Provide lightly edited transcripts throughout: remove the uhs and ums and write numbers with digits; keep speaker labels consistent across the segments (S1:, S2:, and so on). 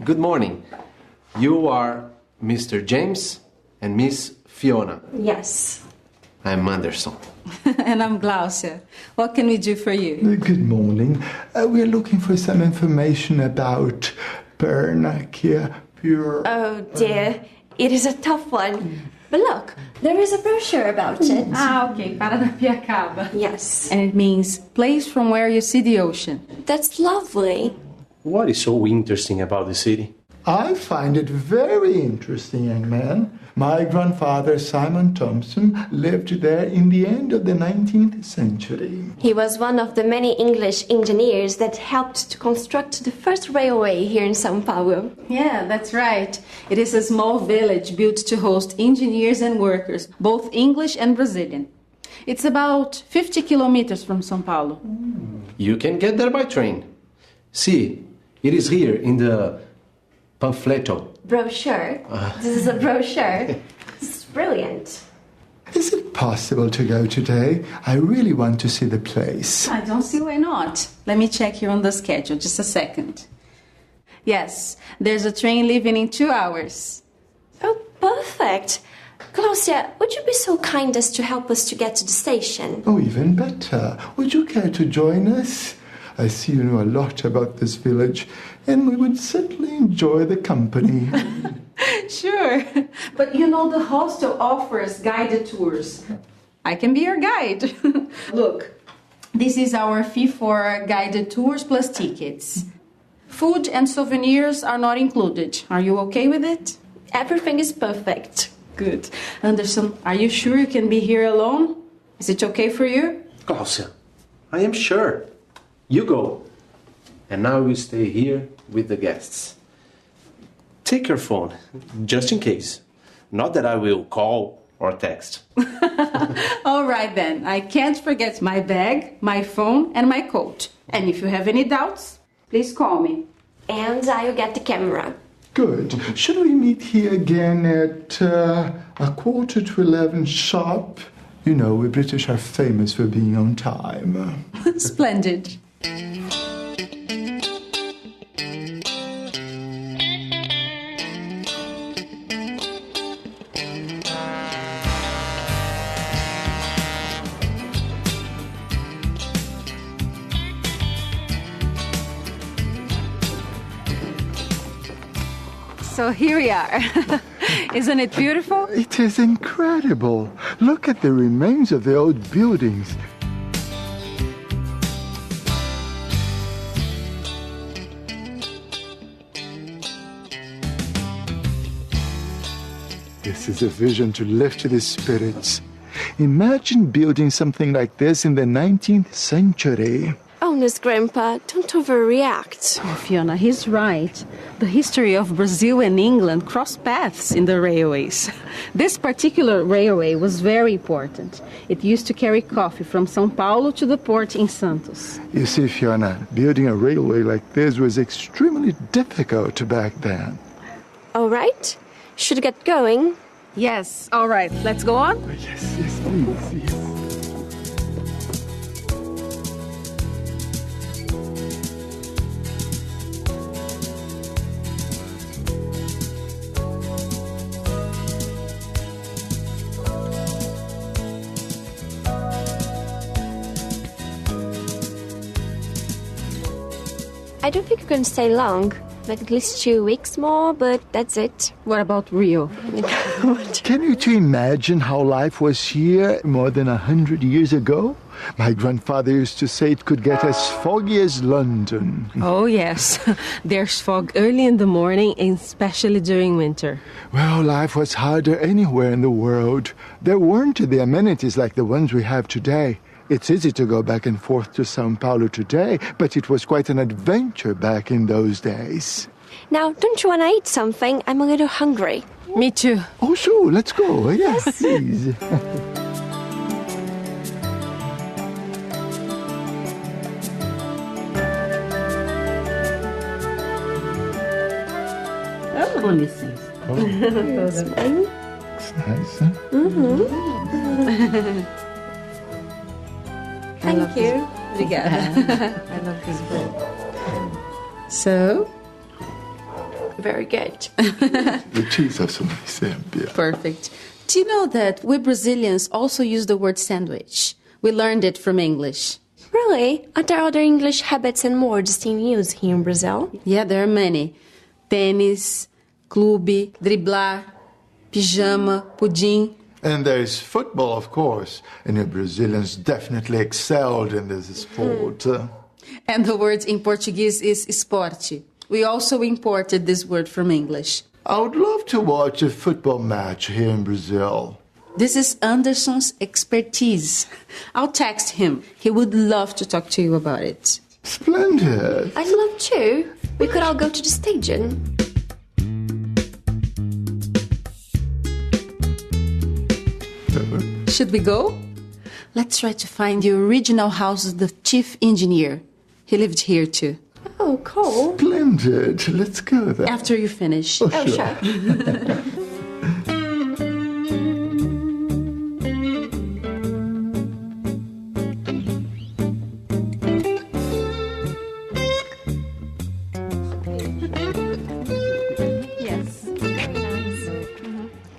S1: Good morning. You are Mr. James and Miss Fiona.
S2: Yes.
S1: I'm Anderson.
S3: And I'm Glaucia. What can we do for you?
S4: Good morning. We're looking for some information about Pernacchia Pure.
S2: Oh dear, it is a tough one. But look, there is a brochure about it.
S3: Okay. Paranapiacaba.
S2: Yes.
S3: And it means place from where you see the ocean.
S2: That's lovely.
S1: What is so interesting about the city?
S4: I find it very interesting, young man. My grandfather, Simon Thompson, lived there in the end of the 19th century.
S2: He was one of the many English engineers that helped to construct the first railway here in São Paulo.
S3: Yeah, that's right. It is a small village built to host engineers and workers, both English and Brazilian. It's about 50 kilometers from São Paulo.
S1: You can get there by train. See, it is here in the pamphleto.
S2: Brochure? This is a brochure. This is brilliant.
S4: Is it possible to go today? I really want to see the place.
S3: I don't see why not. Let me check here on the schedule, just a second. Yes, there's a train leaving in 2 hours.
S2: Oh, perfect. Glaucia, would you be so kind as to help us to get to the station?
S4: Oh, even better. Would you care to join us? I see you know a lot about this village, and we would certainly enjoy the company.
S3: Sure, but you know the hostel offers guided tours. I can be your guide. Look, this is our fee for guided tours plus tickets. Food and souvenirs are not included. Are you okay with it?
S2: Everything is perfect.
S3: Good. Anderson, are you sure you can be here alone? Is it okay for you?
S1: Glaucia, I am sure. You go. And now we stay here with the guests. Take your phone, just in case. Not that I will call or text.
S3: All right then. I can't forget my bag, my phone, and my coat. And if you have any doubts, please call me.
S2: And I'll get the camera.
S4: Good. Should we meet here again at 11:15 sharp? You know, we British are famous for being on time.
S3: Splendid. So here we are. Isn't it beautiful?
S4: It is incredible. Look at the remains of the old buildings. This is a vision to lift the spirits. Imagine building something like this in the 19th century.
S2: Honest, Grandpa, don't overreact.
S3: Oh, Fiona, he's right. The history of Brazil and England crossed paths in the railways. This particular railway was very important. It used to carry coffee from São Paulo to the port in Santos.
S4: You see, Fiona, building a railway like this was extremely difficult back then.
S2: All right. Should get going.
S3: Yes, all right. Let's go on.
S4: Yes, please, yes.
S2: I don't think you're going to stay long. Like at least 2 weeks more, but that's it.
S3: What about Rio?
S4: Can you imagine how life was here more than 100 years ago? My grandfather used to say it could get as foggy as London.
S5: Oh, yes. There's fog early in the morning, and especially during winter.
S4: Well, life was harder anywhere in the world. There weren't the amenities like the ones we have today. It's easy to go back and forth to São Paulo today, but it was quite an adventure back in those days.
S2: Now, don't you want to eat something? I'm a little hungry.
S5: Me too.
S4: Oh, sure, let's go. Yes, please.
S5: Com licença.
S4: It's nice, huh?
S2: Thank you.
S3: Obrigada.
S5: I love this bread.
S3: So,
S2: very good.
S4: The cheese also makes sempre.
S3: Perfect. Do you know that we Brazilians also use the word sandwich? We learned it from English.
S2: Really? Are there other English habits and words in use here in Brazil?
S3: Yeah, there are many. Tênis, clube, driblar, pijama, pudim.
S4: And there's football, of course. And the Brazilians definitely excelled in this sport.
S3: And the word in Portuguese is esporte. We also imported this word from English.
S4: I would love to watch a football match here in Brazil.
S3: This is Anderson's expertise. I'll text him. He would love to talk to you about it.
S4: Splendid.
S2: I'd love to. We could all go to the stadium.
S3: Should we go? Let's try to find the original house of the chief engineer. He lived here too.
S2: Oh, cool.
S4: Splendid. Let's go then.
S3: After you finish.
S2: Oh, sure.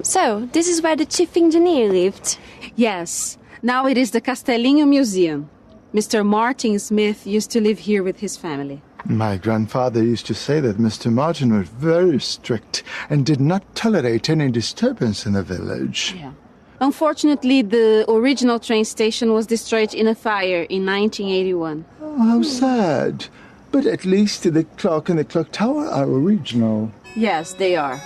S2: So, this is where the chief engineer lived.
S3: Yes. Now it is the Castelinho Museum. Mr. Martin Smith used to live here with his family.
S4: My grandfather used to say that Mr. Martin was very strict and did not tolerate any disturbance in the village.
S3: Yeah. Unfortunately, the original train station was destroyed in a fire in 1981.
S4: Oh, how sad. But at least the clock and the clock tower are original.
S3: Yes, they are.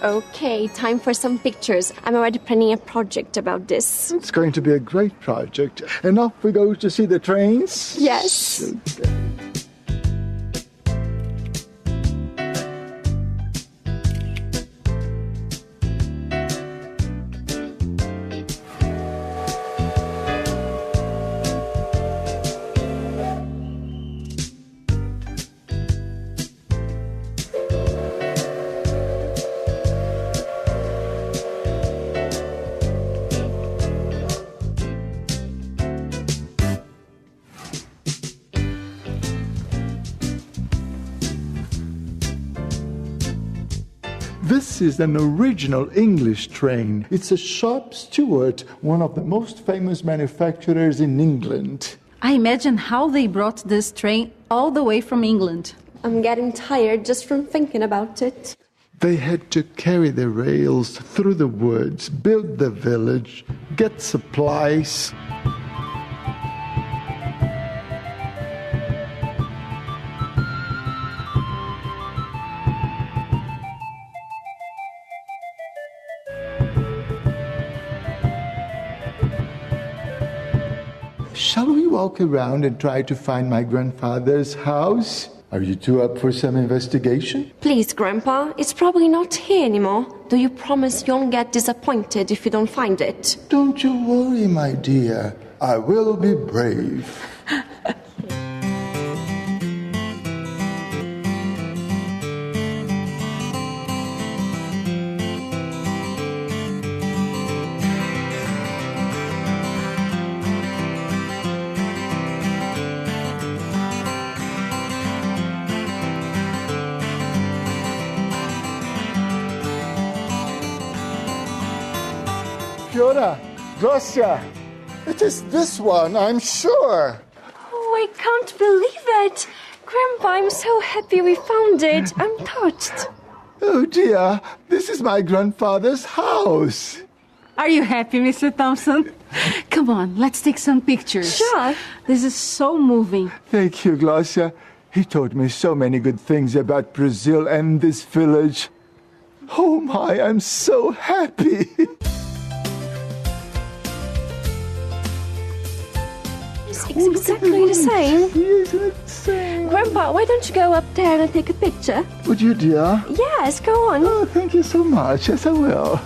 S2: Okay, time for some pictures. I'm already planning a project about this.
S4: It's going to be a great project. And off we go to see the trains?
S2: Yes.
S4: This is an original English train. It's a Sharp Stewart, one of the most famous manufacturers in England.
S3: I imagine how they brought this train all the way from England.
S2: I'm getting tired just from thinking about it.
S4: They had to carry the rails through the woods, build the village, get supplies. Shall we walk around and try to find my grandfather's house? Are you two up for some investigation?
S2: Please, Grandpa, it's probably not here anymore. Do you promise you won't get disappointed if you don't find it?
S4: Don't you worry, my dear. I will be brave. Fiora, Glossia, it is this one, I'm sure.
S2: Oh, I can't believe it! Grandpa, I'm so happy we found it. I'm touched.
S4: Oh dear, this is my grandfather's house.
S3: Are you happy, Mr. Thompson? Come on, let's take some pictures.
S2: Sure.
S3: This is so moving.
S4: Thank you, Glossia. He told me so many good things about Brazil and this village. Oh my, I'm so happy.
S2: It's exactly the same.
S4: Yes, it's the same.
S2: Grandpa, why don't you go up there and take a picture?
S4: Would you, dear?
S2: Yes, go on.
S4: Oh, thank you so much. Yes, I will.